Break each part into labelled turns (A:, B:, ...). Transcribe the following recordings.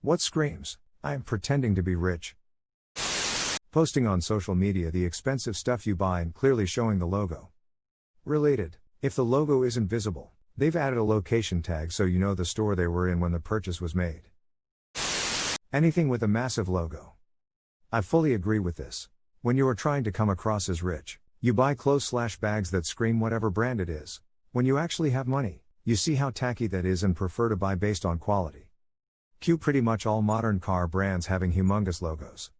A: What screams, "I am pretending to be rich"? Posting on social media the expensive stuff you buy and clearly showing the logo. Related, if the logo isn't visible, they've added a location tag so you know the store they were in when the purchase was made. Anything with a massive logo. I fully agree with this. When you are trying to come across as rich, you buy clothes/bags that scream whatever brand it is. When you actually have money, you see how tacky that is and prefer to buy based on quality. Cue pretty much all modern car brands having humongous logos.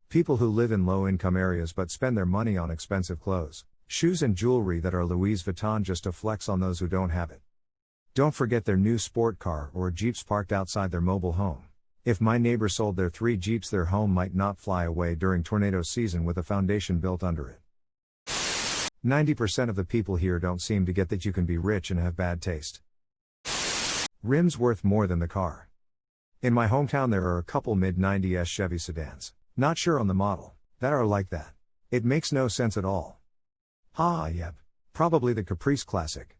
A: People who live in low-income areas but spend their money on expensive clothes, shoes and jewelry that are Louis Vuitton just to flex on those who don't have it. Don't forget their new sport car or Jeeps parked outside their mobile home. If my neighbor sold their 3 Jeeps, their home might not fly away during tornado season with a foundation built under it. 90% of the people here don't seem to get that you can be rich and have bad taste. Rims worth more than the car. In my hometown there are a couple mid-90s Chevy sedans, not sure on the model, that are like that. It makes no sense at all. Yep. Probably the Caprice Classic.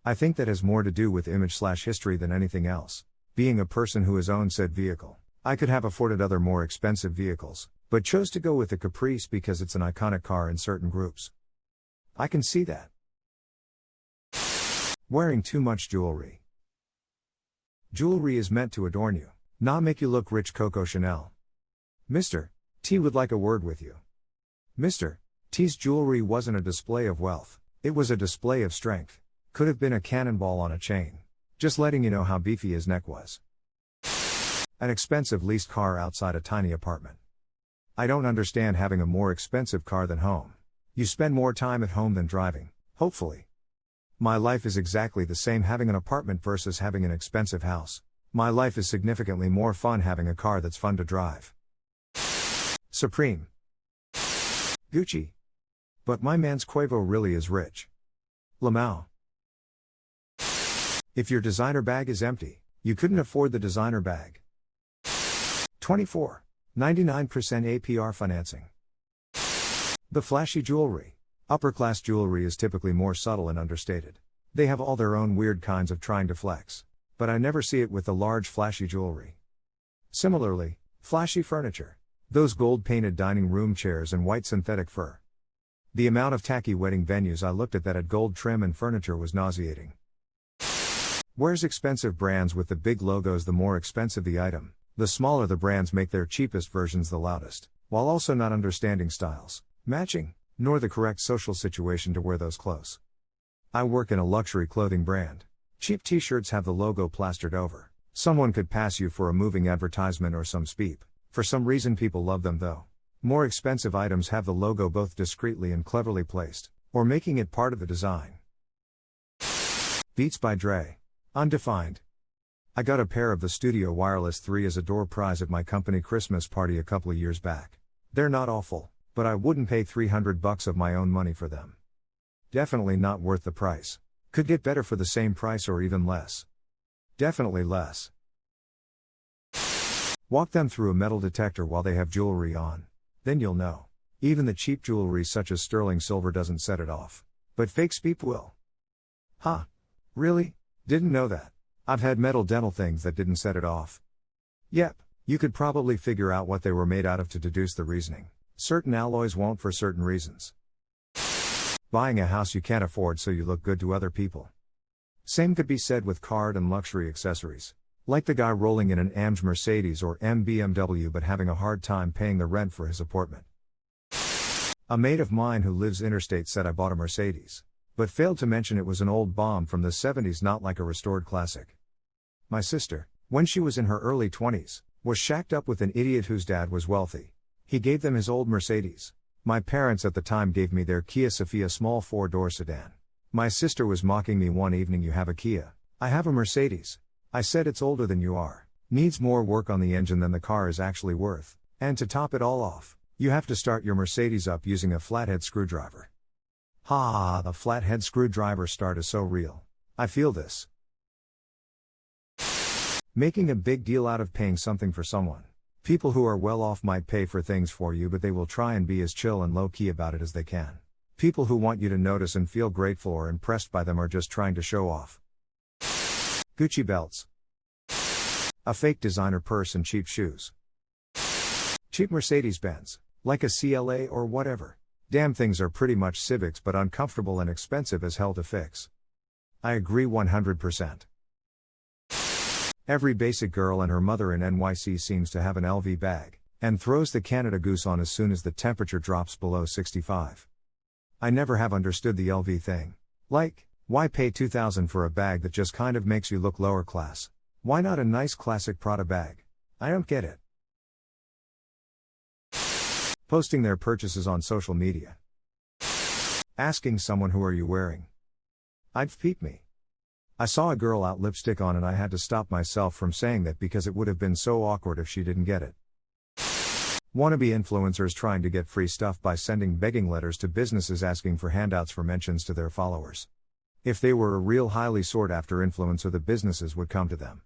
A: I think that has more to do with image/history than anything else. Being a person who has owned said vehicle, I could have afforded other more expensive vehicles, but chose to go with the Caprice because it's an iconic car in certain groups. I can see that. Wearing too much jewelry. Jewelry is meant to adorn you, not make you look rich. Coco Chanel. Mr. T would like a word with you. Mr. T's jewelry wasn't a display of wealth, it was a display of strength. Could have been a cannonball on a chain. Just letting you know how beefy his neck was. An expensive leased car outside a tiny apartment. I don't understand having a more expensive car than home. You spend more time at home than driving, hopefully. My life is exactly the same having an apartment versus having an expensive house. My life is significantly more fun having a car that's fun to drive. Supreme. Gucci. But my man's Quavo really is rich. Lamau. If your designer bag is empty, you couldn't afford the designer bag. 24. 99% APR financing. The flashy jewelry. Upper-class jewelry is typically more subtle and understated. They have all their own weird kinds of trying to flex. But I never see it with the large flashy jewelry. Similarly, flashy furniture. Those gold-painted dining room chairs and white synthetic fur. The amount of tacky wedding venues I looked at that had gold trim and furniture was nauseating. Where's expensive brands with the big logos? The more expensive the item, the smaller the brands make their cheapest versions the loudest, while also not understanding styles, matching, nor the correct social situation to wear those clothes. I work in a luxury clothing brand. Cheap t-shirts have the logo plastered over. Someone could pass you for a moving advertisement or some speep. For some reason people love them though. More expensive items have the logo both discreetly and cleverly placed, or making it part of the design. Beats by Dre. Undefined. I got a pair of the Studio Wireless 3 as a door prize at my company Christmas party a couple of years back. They're not awful, but I wouldn't pay $300 of my own money for them. Definitely not worth the price. Could get better for the same price or even less. Definitely less. Walk them through a metal detector while they have jewelry on. Then you'll know. Even the cheap jewelry such as sterling silver doesn't set it off. But fake speep will. Really? Didn't know that. I've had metal dental things that didn't set it off. Yep, you could probably figure out what they were made out of to deduce the reasoning. Certain alloys won't for certain reasons. Buying a house you can't afford so you look good to other people. Same could be said with card and luxury accessories. Like the guy rolling in an AMG Mercedes or BMW but having a hard time paying the rent for his apartment. A mate of mine who lives interstate said I bought a Mercedes, but failed to mention it was an old bomb from the 70s, not like a restored classic. My sister, when she was in her early 20s, was shacked up with an idiot whose dad was wealthy. He gave them his old Mercedes. My parents at the time gave me their Kia Sophia small 4-door sedan. My sister was mocking me one evening, "You have a Kia. I have a Mercedes." I said, "It's older than you are. Needs more work on the engine than the car is actually worth. And to top it all off, you have to start your Mercedes up using a flathead screwdriver." The flathead screwdriver start is so real. I feel this. Making a big deal out of paying something for someone. People who are well off might pay for things for you, but they will try and be as chill and low-key about it as they can. People who want you to notice and feel grateful or impressed by them are just trying to show off. Gucci belts. A fake designer purse and cheap shoes. Cheap Mercedes-Benz, like a CLA or whatever. Damn, things are pretty much Civics but uncomfortable and expensive as hell to fix. I agree 100%. Every basic girl and her mother in NYC seems to have an LV bag, and throws the Canada Goose on as soon as the temperature drops below 65. I never have understood the LV thing. Like, why pay $2,000 for a bag that just kind of makes you look lower class? Why not a nice classic Prada bag? I don't get it. Posting their purchases on social media. Asking someone, who are you wearing? I'd peep me. I saw a girl out lipstick on and I had to stop myself from saying that because it would have been so awkward if she didn't get it. Wannabe influencers trying to get free stuff by sending begging letters to businesses asking for handouts for mentions to their followers. If they were a real highly sought after influencer, the businesses would come to them.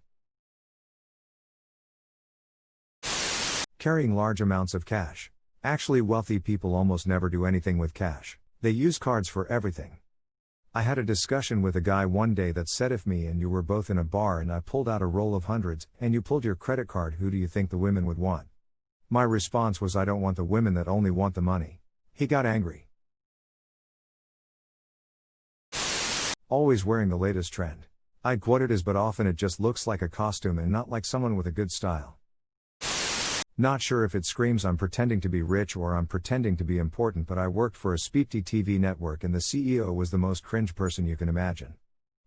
A: Carrying large amounts of cash. Actually, wealthy people almost never do anything with cash. They use cards for everything. I had a discussion with a guy one day that said, if me and you were both in a bar and I pulled out a roll of hundreds, and you pulled your credit card, who do you think the women would want? My response was, I don't want the women that only want the money. He got angry. Always wearing the latest trend. I'd quote it as, but often it just looks like a costume and not like someone with a good style. Not sure if it screams I'm pretending to be rich or I'm pretending to be important, but I worked for a Speepty TV network and the CEO was the most cringe person you can imagine.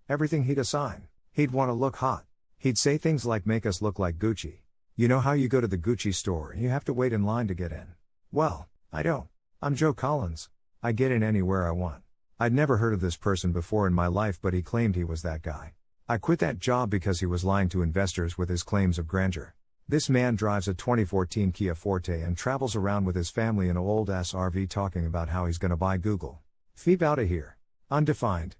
A: Everything he'd assign, he'd want to look hot. He'd say things like, make us look like Gucci. You know how you go to the Gucci store and you have to wait in line to get in? Well, I don't. I'm Joe Collins. I get in anywhere I want. I'd never heard of this person before in my life, but he claimed he was that guy. I quit that job because he was lying to investors with his claims of grandeur. This man drives a 2014 Kia Forte and travels around with his family in an old-ass RV talking about how he's gonna buy Google. Phoebe outta here. Undefined.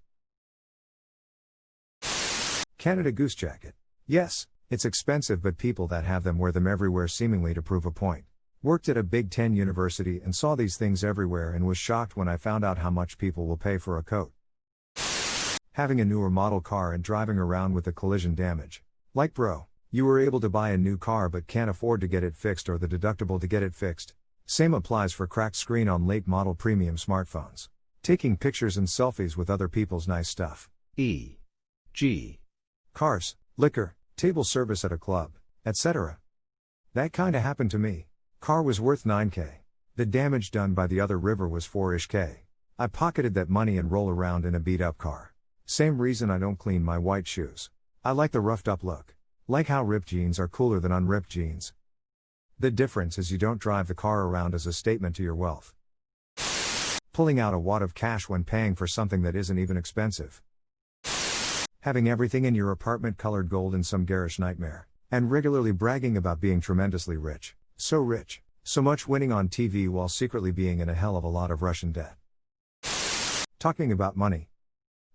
A: Canada Goose jacket. Yes, it's expensive, but people that have them wear them everywhere seemingly to prove a point. Worked at a Big Ten university and saw these things everywhere and was shocked when I found out how much people will pay for a coat. Having a newer model car and driving around with the collision damage. Like, bro, you were able to buy a new car but can't afford to get it fixed or the deductible to get it fixed. Same applies for cracked screen on late model premium smartphones. Taking pictures and selfies with other people's nice stuff. E.g. cars, liquor, table service at a club, etc. That kinda happened to me. Car was worth $9K. The damage done by the other river was $4-ish K. I pocketed that money and roll around in a beat up car. Same reason I don't clean my white shoes. I like the roughed up look. Like how ripped jeans are cooler than unripped jeans. The difference is you don't drive the car around as a statement to your wealth. Pulling out a wad of cash when paying for something that isn't even expensive. Having everything in your apartment colored gold in some garish nightmare. And regularly bragging about being tremendously rich. So rich, so much, winning on TV while secretly being in a hell of a lot of Russian debt. Talking about money.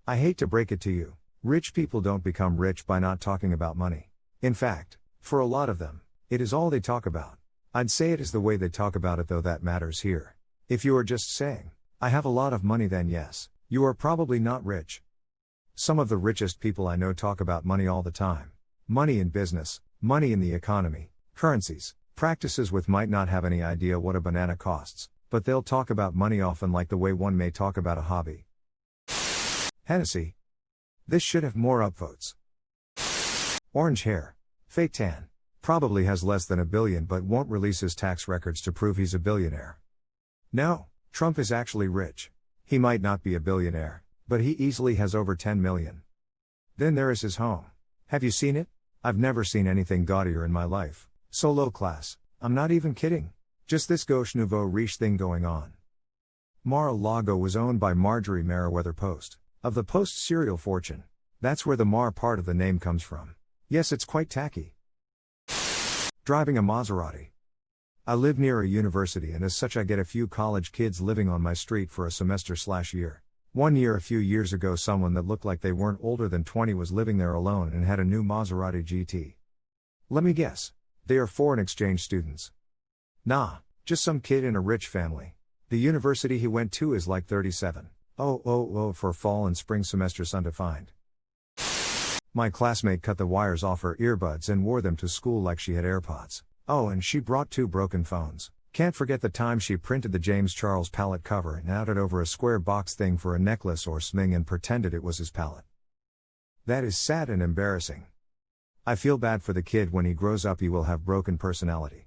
A: I hate to break it to you, rich people don't become rich by not talking about money. In fact, for a lot of them, it is all they talk about. I'd say it is the way they talk about it though that matters here. If you are just saying, I have a lot of money, then yes, you are probably not rich. Some of the richest people I know talk about money all the time. Money in business, money in the economy, currencies, practices with might not have any idea what a banana costs, but they'll talk about money often like the way one may talk about a hobby. Hennessy. This should have more upvotes. Orange hair. Fake tan. Probably has less than $1 billion but won't release his tax records to prove he's a billionaire. No, Trump is actually rich. He might not be a billionaire, but he easily has over 10 million. Then there is his home. Have you seen it? I've never seen anything gaudier in my life. So low class. I'm not even kidding. Just this gauche nouveau riche thing going on. Mar-a-Lago was owned by Marjorie Merriweather Post, of the Post cereal fortune. That's where the Mar part of the name comes from. Yes, it's quite tacky. Driving a Maserati. I live near a university and as such I get a few college kids living on my street for a semester/year. One year a few years ago someone that looked like they weren't older than 20 was living there alone and had a new Maserati GT. Let me guess. They are foreign exchange students. Nah, just some kid in a rich family. The university he went to is like 37. For fall and spring semesters undefined. My classmate cut the wires off her earbuds and wore them to school like she had AirPods. Oh, and she brought 2 broken phones. Can't forget the time she printed the James Charles palette cover and outed over a square box thing for a necklace or something and pretended it was his palette. That is sad and embarrassing. I feel bad for the kid. When he grows up he will have broken personality.